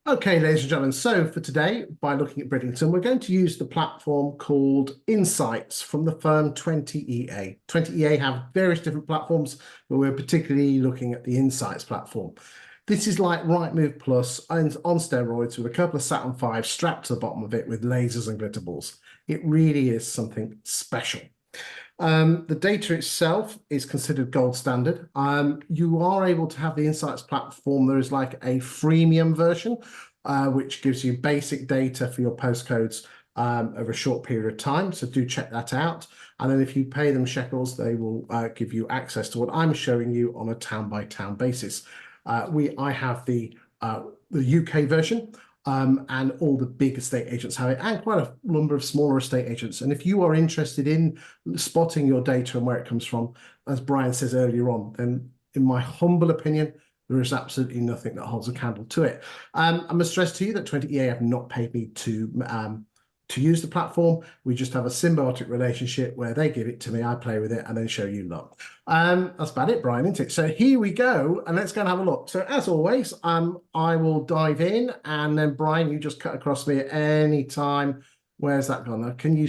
Okay, ladies and gentlemen, so for today, by looking at Bridlington, we're going to use the platform called Insights from the firm 20EA. 20EA have various different platforms, but we're particularly looking at the Insights platform. This is like Rightmove Plus on steroids with a couple of Saturn 5 strapped to the bottom of it with lasers and glitter balls. It really is something special. The data itself is considered gold standard. You are able to have the Insights platform. There is like a freemium version, which gives you basic data for your postcodes over a short period of time. So do check that out. And then if you pay them shekels, they will give you access to what I'm showing you on a town-by-town basis. I have the UK version. And all the big estate agents have it, and quite a number of smaller estate agents. And if you are interested in spotting your data and where it comes from, as Bryan says earlier on, then in my humble opinion, there is absolutely nothing that holds a candle to it. I must stress to you that 20EA have not paid me to use the platform. We just have a symbiotic relationship where they give it to me, I play with it, and then show you love. That's about it, Bryan, isn't it? So here we go, and let's go and have a look. So as always, I will dive in, and then Bryan, you just cut across me at any time. Where's that gone? Now, can you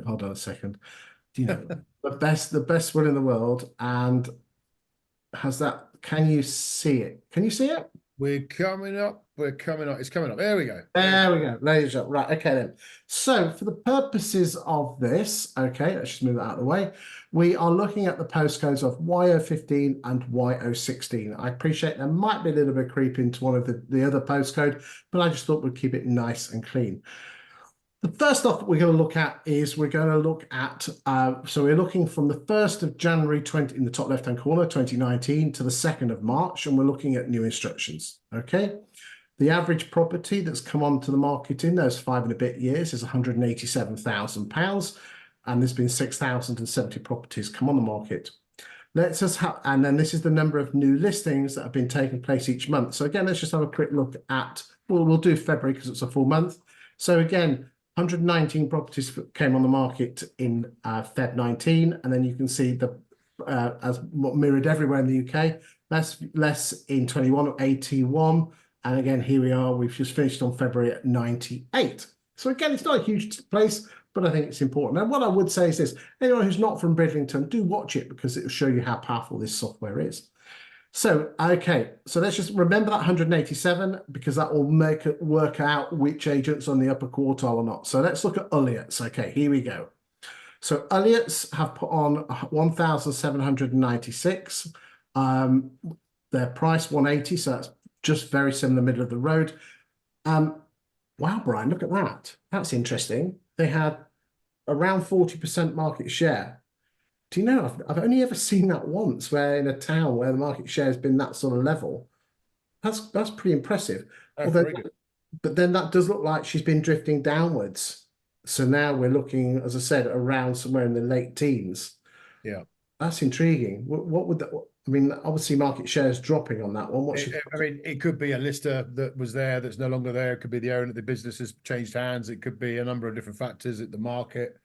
hold on a second? Do you know the best one in the world? And has that? Can you see it? Can you see it?
We're coming up. We're coming up. It's coming up. There we go.
There we go. Ladies and gentlemen. Right. Okay, then. So for the purposes of this, okay, let's just move that out of the way. We are looking at the postcodes of YO15 and YO16. I appreciate there might be a little bit of creep into one of the other postcode, but I just thought we'd keep it nice and clean. The first stuff we're going to look at is so we're looking from the 1st of January 20 in the top left-hand corner, 2019 to the 2nd of March, and we're looking at new instructions. Okay. The average property that's come onto the market in those 5 and a bit years is £187,000, and there's been 6,070 properties come on the market. And then this is the number of new listings that have been taking place each month. So again, let's just have a quick look at, we'll do February because it's a full month. So again, 119 properties came on the market in Feb 19, and then you can see as mirrored everywhere in the UK. Less in 21, 81. And again, here we are. We've just finished on February at 98. So again, it's not a huge place, but I think it's important. And what I would say is this: anyone who's not from Bridlington, do watch it because it will show you how powerful this software is. So, okay, so let's just remember that 187 because that will make it work out which agent's on the upper quartile or not. So let's look at Ulliott's. Okay, here we go. So Ulliott's have put on 1,796. Their price 180, so that's just very similar, middle of the road. Wow, Bryan, look at that. That's interesting. They had around 40% market share. Do you know, I've only ever seen that once, where in a town where the market share has been that sort of level. That's pretty impressive. But then that does look like she's been drifting downwards. So now we're looking, as I said, around somewhere in the late teens.
Yeah.
That's intriguing. What would that, I mean, obviously market share is dropping on that one.
It could be a lister that was there that's no longer there. It could be the owner of the business has changed hands. It could be a number of different factors at the market.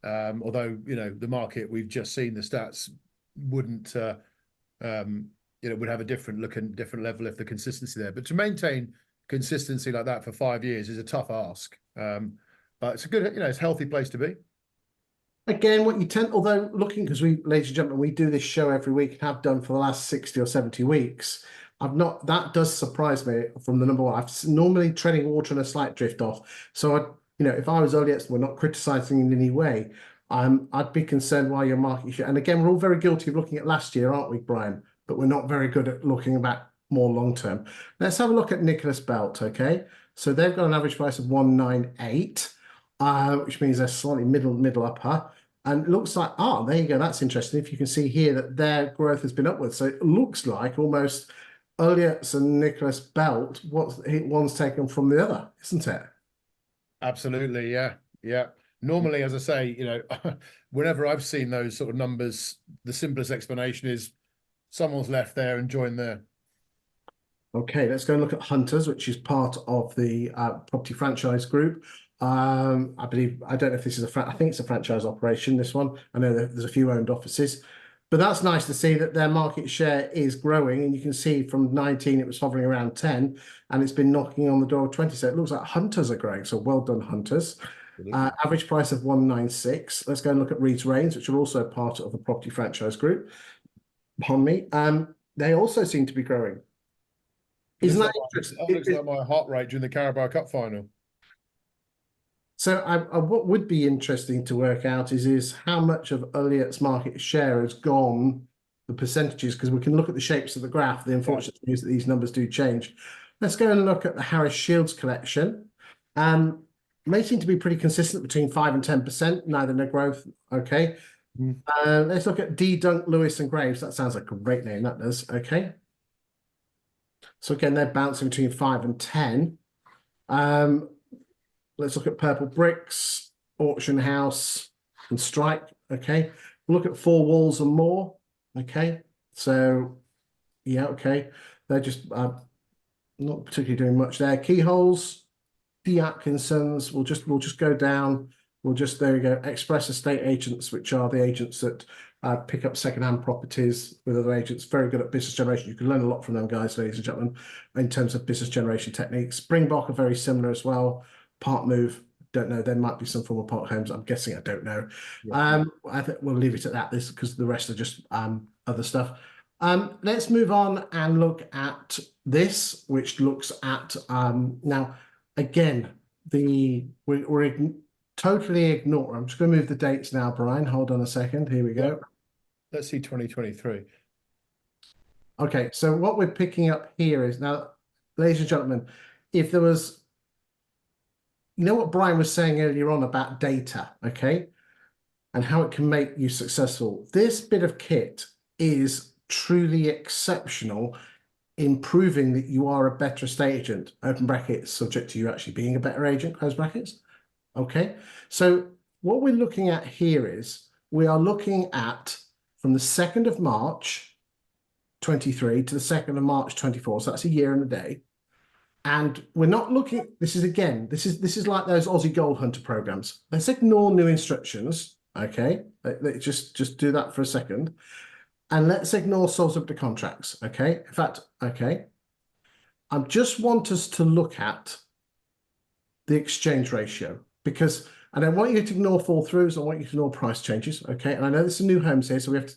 Although, you know, the market, we've just seen the stats wouldn't, would have a different look and different level if the consistency there. But to maintain consistency like that for 5 years is a tough ask. But it's a good, it's a healthy place to be.
Again, what you tend, although looking, because ladies and gentlemen, we do this show every week and have done for the last 60 or 70 weeks. That does surprise me from the number one. I've normally treading water and a slight drift off. So if I was Ulliott's, we're not criticizing in any way. I'd be concerned why your market share. And again, we're all very guilty of looking at last year, aren't we, Bryan? But we're not very good at looking about more long term. Let's have a look at Nicholas Belt. Okay, so they've got an average price of 198, which means they're slightly middle upper. And it looks like, there you go. That's interesting. If you can see here that their growth has been upwards. So it looks like almost Elliott's and Nicholas Belt, one's taken from the other, isn't it?
Absolutely, yeah, yeah. Normally, as I say, whenever I've seen those sort of numbers, the simplest explanation is someone's left there and joined there.
Okay, let's go and look at Hunters, which is part of the property franchise group. I believe, I don't know if this is I think it's a franchise operation, this one. I know that there's a few owned offices, but that's nice to see that their market share is growing. And you can see from 19, it was hovering around 10, and it's been knocking on the door of 20. So it looks like Hunters are growing. So well done, Hunters. Average price of 196. Let's go and look at Reeds Rains, which are also part of the property franchise group. Pardon me. They also seem to be growing. Isn't that interesting?
That looks like my heart rate during the Carabao Cup final.
So what would be interesting to work out is how much of Elliott's market share has gone, the percentages, because we can look at the shapes of the graph. The unfortunate thing is that these numbers do change. Let's go and look at the Harris Shields collection. May seem to be pretty consistent between 5 and 10%, neither no growth. Okay. Let's look at D. Dunk, Lewis and Graves. That sounds like a great name, that does. Okay. So again, they're bouncing between 5 and 10. Let's look at Purple Bricks, Auction House, and Strike. Okay. We'll look at Four Walls and More. Okay. So, yeah, okay. They're just not particularly doing much there. Keyholes, D. Atkinson's. We'll just go down. There we go. Express Estate Agents, which are the agents that pick up second-hand properties with other agents. Very good at business generation. You can learn a lot from them, guys, ladies and gentlemen, in terms of business generation techniques. Springbok are very similar as well. Part Move, don't know. There might be some form of Park Homes. I'm guessing. I don't know. Yeah. I think we'll leave it at that. This because the rest are just other stuff. Let's move on and look at this, which looks at now again we're totally ignore. I'm just going to move the dates now, Brian. Hold on a second. Here we go.
Let's see 2023.
Okay, so what we're picking up here is now, ladies and gentlemen, if there was, you know what Brian was saying earlier on about data, okay, and how it can make you successful. This bit of kit is truly exceptional in proving that you are a better estate agent, open brackets, subject to you actually being a better agent, close brackets. Okay, so what we're looking at here is we are looking at from the 2nd of March 23 to the 2nd of March 24. So that's a year and a day. And we're not looking, this is like those Aussie Gold Hunter programs. Let's ignore new instructions. Okay, let's just do that for a second. And let's ignore sold subject to contracts. Okay, in fact, okay. I just want us to look at the exchange ratio, because I don't want you to ignore fall throughs. I want you to ignore price changes. Okay. And I know there's some new homes here, so we have to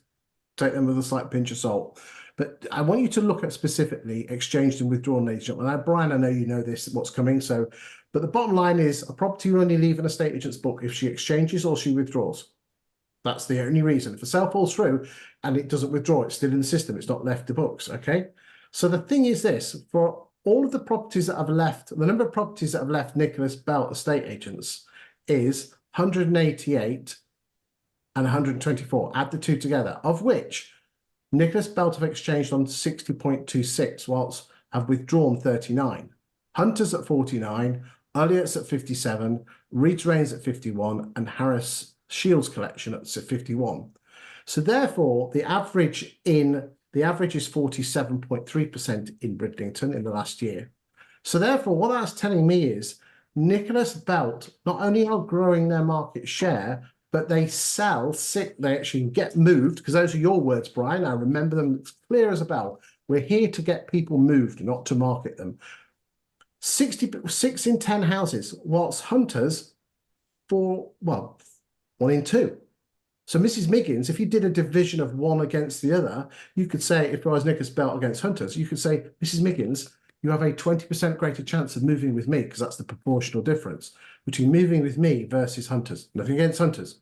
take them with a slight pinch of salt. But I want you to look at specifically exchanged and withdrawn, ladies and gentlemen. Now, Brian, I know you know this, what's coming. So, but the bottom line is a property will only leave an estate agent's book if she exchanges or she withdraws. That's the only reason. If a sale falls through and it doesn't withdraw, it's still in the system. It's not left the books. Okay. So the thing is this, for all of the properties that have left, the number of properties that have left Nicholas Belt estate agents is 188 and 124. Add the two together, of which Nicholas Belt have exchanged on 60.26, whilst have withdrawn 39. Hunters at 49, Elliott's at 57, Reeds Rains at 51, and Harris Shields collection at 51. So therefore, the average is 47.3% in Bridlington in the last year. So therefore, what that's telling me is Nicholas Belt not only are growing their market share, but they actually get moved, because those are your words, Brian. I remember them. It's clear as a bell. We're here to get people moved, not to market them. 6 in 10 houses, whilst Hunters for, well, 1 in 2. So Mrs. Miggins, if you did a division of one against the other, you could say, if it was Nicholas Belt against Hunters, you could say, Mrs. Miggins, you have a 20% greater chance of moving with me, because that's the proportional difference between moving with me versus Hunters. Nothing against Hunters.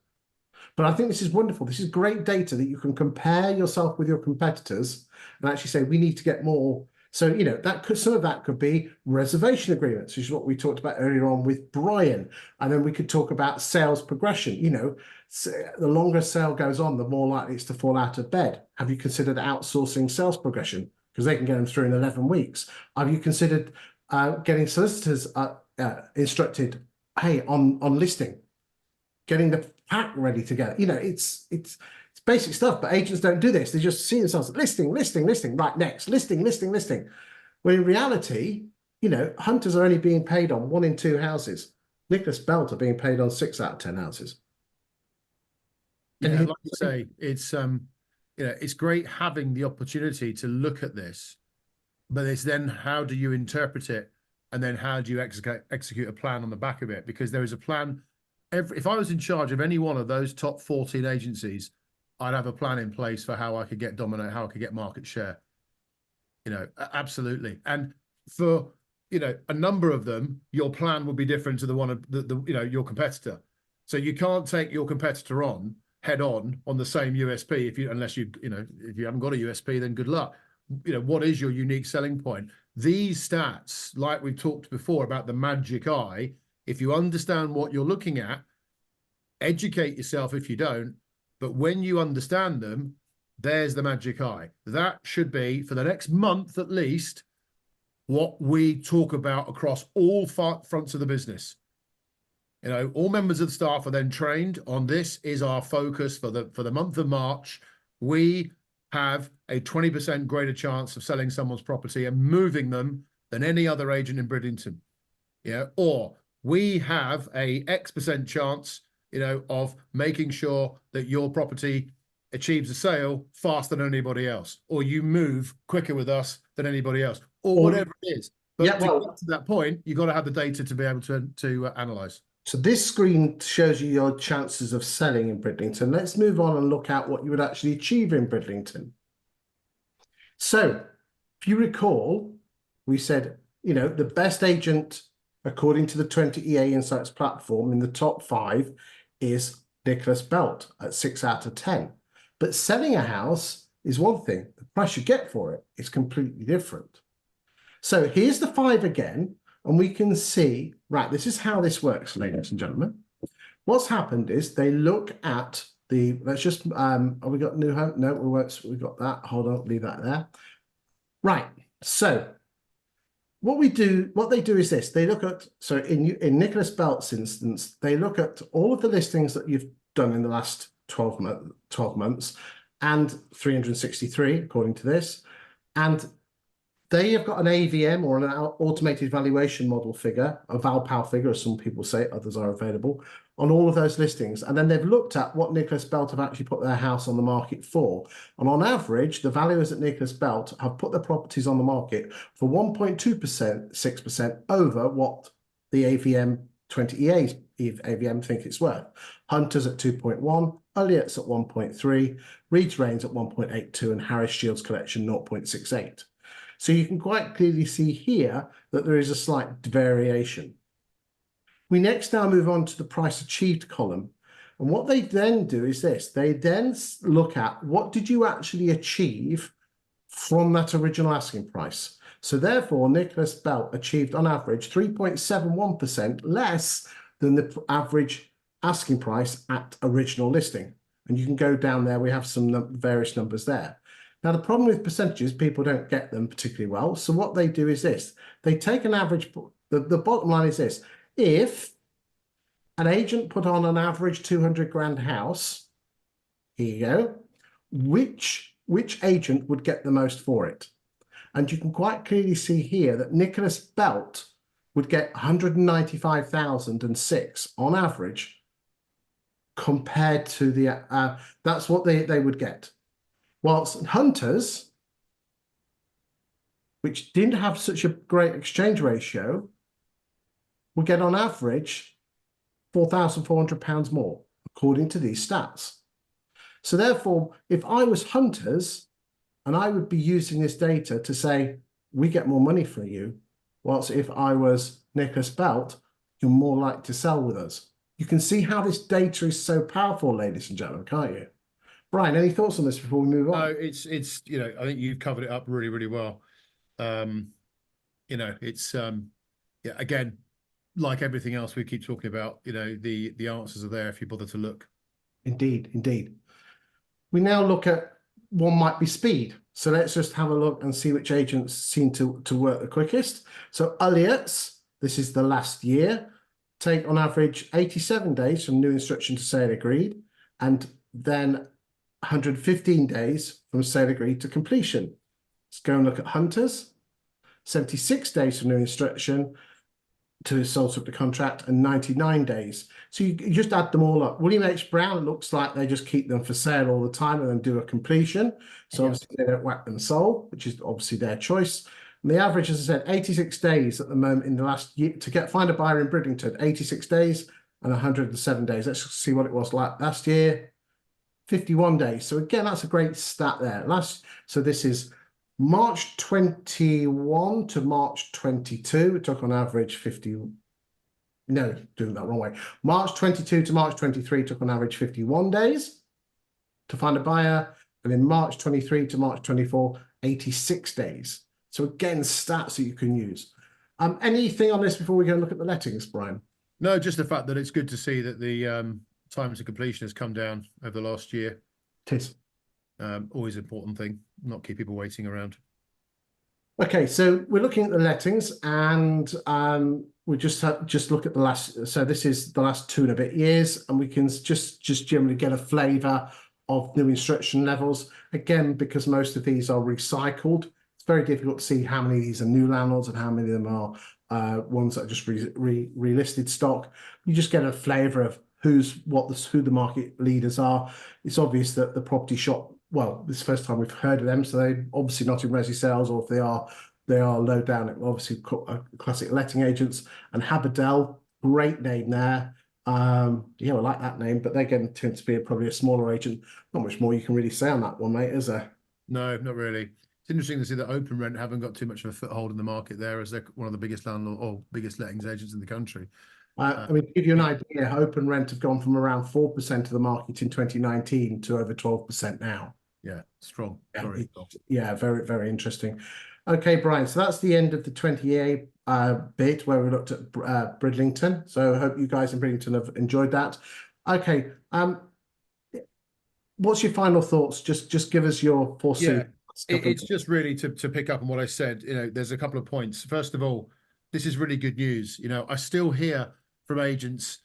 But I think this is wonderful. This is great data that you can compare yourself with your competitors and actually say, we need to get more. So, you know, some of that could be reservation agreements, which is what we talked about earlier on with Brian. And then we could talk about sales progression. You know, the longer a sale goes on, the more likely it's to fall out of bed. Have you considered outsourcing sales progression? because they can get them through in 11 weeks. Have you considered getting solicitors instructed, hey, on listing, getting the pack ready to go? You know, it's basic stuff, but agents don't do this. They just see themselves listing, right, next, listing. When in reality, you know, hunters are only being paid on 1 in 2 houses. Nicholas Belt are being paid on 6 out of 10 houses.
Yeah, like you say, it's you know, it's great having the opportunity to look at this, but it's then how do you interpret it, and then how do you execute a plan on the back of it? Because there is a plan. If I was in charge of any one of those top 14 agencies, I'd have a plan in place for how I could get dominate, how I could get market share. You know, absolutely. And for, you know, a number of them, your plan would be different to the one of the you know, your competitor. So you can't take your competitor on head on the same USP unless you know, if you haven't got a USP, then good luck. You know, what is your unique selling point? These stats, like we've talked before about the magic eye, if you understand what you're looking at, educate yourself if you don't, but when you understand them, there's the magic eye. That should be, for the next month at least, what we talk about across all fronts of the business. You know, all members of the staff are then trained on this is our focus for the month of March. We have a 20% greater chance of selling someone's property and moving them than any other agent in Bridlington. Yeah, or we have a X% chance, you know, of making sure that your property achieves a sale faster than anybody else, or you move quicker with us than anybody else, or whatever it is. But
yeah,
to get to that point, you've got to have the data to be able to analyze.
So this screen shows you your chances of selling in Bridlington. Let's move on and look at what you would actually achieve in Bridlington. So if you recall, we said, you know, the best agent, according to the 20 EA Insights platform, in the top 5 is Nicholas Belt at 6 out of 10. But selling a house is one thing. The price you get for it is completely different. So here's the 5 again. And we can see, right, this is how this works, ladies and gentlemen. What's happened is they look at the, let's just, have we got new home? No, we've got that. Hold on, leave that there. Right, so what they do is this. They look at, so in Nicholas Belt's instance, they look at all of the listings that you've done in the last 12 months and 363, according to this. And they have got an AVM, or an automated valuation model figure, a Valpal figure, as some people say, others are available, on all of those listings. And then they've looked at what Nicholas Belt have actually put their house on the market for. And on average, the valuers at Nicholas Belt have put their properties on the market for 1.2%, 6% over what the AVM 20EA's AVM think it's worth. Hunters at 2.1, Elliott's at 1.3, Reed's Reigns at 1.82, and Harris Shields Collection 0.68. So you can quite clearly see here that there is a slight variation. We next now move on to the price achieved column. And what they then do is this. They then look at what did you actually achieve from that original asking price. So therefore, Nicholas Belt achieved on average 3.71% less than the average asking price at original listing. And you can go down there. We have some various numbers there. Now, the problem with percentages, people don't get them particularly well. So what they do is this. They take an average, the bottom line is this. If an agent put on an average 200 grand house, here you go, which agent would get the most for it? And you can quite clearly see here that Nicholas Belt would get 195,006 on average compared to the, that's what they would get. Whilst Hunters, which didn't have such a great exchange ratio, will get on average £4,400 more, according to these stats. So therefore, if I was Hunters, and I would be using this data to say, we get more money for you, whilst if I was Nicholas Belt, you're more likely to sell with us. You can see how this data is so powerful, ladies and gentlemen, can't you? Brian, any thoughts on this before we move on?
No, it's you know, I think you've covered it up really, really well. You know, it's yeah, again, like everything else we keep talking about, you know, the answers are there if you bother to look.
Indeed, indeed. We now look at one might be speed. So let's just have a look and see which agents seem to work the quickest. So Elliott's, this is the last year, take on average 87 days from new instruction to sale agreed, and then 115 days from sale agreed to completion. Let's go and look at Hunter's, 76 days from new instruction to sold subject to contract, and 99 days. So you just add them all up. William H. Brown, it looks like they just keep them for sale all the time and then do a completion. So obviously they don't whack them sold, which is obviously their choice. And the average, as I said, 86 days at the moment in the last year to find a buyer in Bridlington, 86 days and 107 days. Let's see what it was like last year. 51 days. So again, that's a great stat there. So this is March 21 to March 22, it took on average 50. No, doing that wrong way. March 22 to March 23 took on average 51 days to find a buyer. And in March 23 to March 24, 86 days. So again, stats that you can use. Anything on this before we go and look at the lettings, Brian?
No, just the fact that it's good to see that the time to completion has come down over the last year.
It is.
Always an important thing, not keep people waiting around.
Okay, so we're looking at the lettings, and we just look at the last. So this is the last 2 and a bit years, and we can just generally get a flavour of new instruction levels. Again, because most of these are recycled, it's very difficult to see how many of these are new landlords and how many of them are ones that are just relisted stock. You just get a flavour of who the market leaders are. It's obvious that the property shop, well, this is the first time we've heard of them, so they're obviously not in resi sales, or if they are low down, obviously classic letting agents. And Haberdell, great name there. Yeah, I like that name, but they tend to be probably a smaller agent. Not much more you can really say on that one, mate, is there?
No, not really. It's interesting to see that Open Rent haven't got too much of a foothold in the market there, as they're one of the biggest landlord or biggest lettings agents in the country.
I mean, to give you an idea, Open Rent have gone from around 4% of the market in 2019 to over 12% now.
Yeah, strong.
Yeah, very, very interesting. Okay, Brian, so that's the end of the 20A bit where we looked at Bridlington. So I hope you guys in Bridlington have enjoyed that. Okay, what's your final thoughts? Just give us your foresee.
It's just really to pick up on what I said. There's a couple of points. First of all, this is really good news. I still hear from agents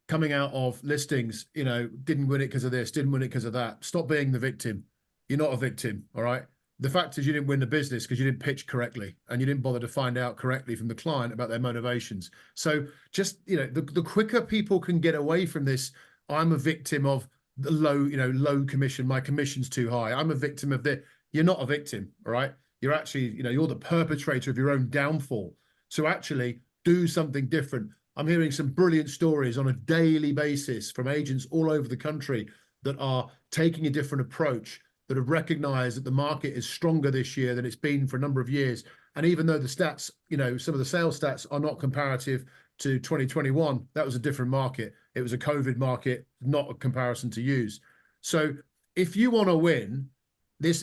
coming out of listings, didn't win it because of this, didn't win it because of that. Stop being the victim. You're not a victim, all right? The fact is you didn't win the business because you didn't pitch correctly and you didn't bother to find out correctly from the client about their motivations. So just, the quicker people can get away from this, I'm a victim of the low commission, my commission's too high. I'm a victim of the, you're not a victim, all right? You're actually, you're the perpetrator of your own downfall. So actually do something different. I'm hearing some brilliant stories on a daily basis from agents all over the country that are taking a different approach, that have recognized that the market is stronger this year than it's been for a number of years. And even though the stats, some of the sales stats are not comparative to 2021, that was a different market. It was a COVID market, not a comparison to use. So if you want to win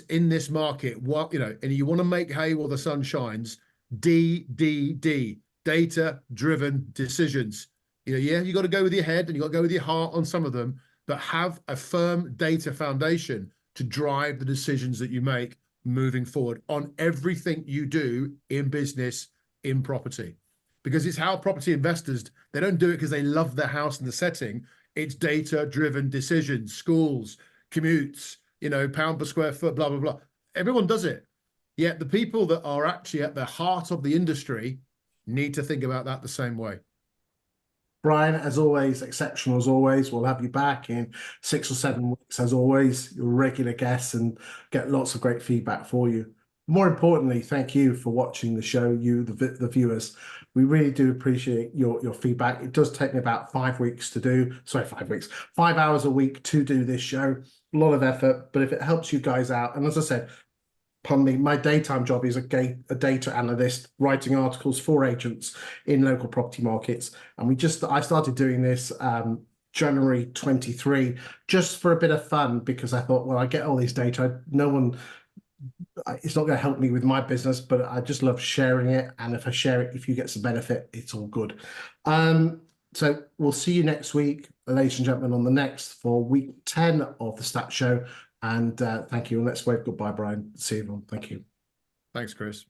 in this market, and you want to make hay while the sun shines, DDD, data-driven decisions. You got to go with your head and you got to go with your heart on some of them, but have a firm data foundation to drive the decisions that you make moving forward on everything you do in business, in property. Because it's how property investors, they don't do it because they love their house and the setting. It's data-driven decisions, schools, commutes, pound per square foot, blah, blah, blah. Everyone does it. Yet the people that are actually at the heart of the industry need to think about that the same way.
Brian, as always, exceptional as always. We'll have you back in 6 or 7 weeks, as always. You're a regular guest and get lots of great feedback for you. More importantly, thank you for watching the show, the viewers. We really do appreciate your feedback. It does take me about 5 weeks to do. Sorry, 5 weeks. 5 hours a week to do this show. A lot of effort, but if it helps you guys out, and as I said, pardon me, my daytime job is a data analyst, writing articles for agents in local property markets. And I started doing this January 23, just for a bit of fun, because I thought, well, I get all this data. It's not going to help me with my business, but I just love sharing it. And if I share it, if you get some benefit, it's all good. So we'll see you next week, ladies and gentlemen, on the next for week 10 of the Stat Show. And thank you. And let's wave goodbye, Brian. See you everyone. Thank you.
Thanks, Chris.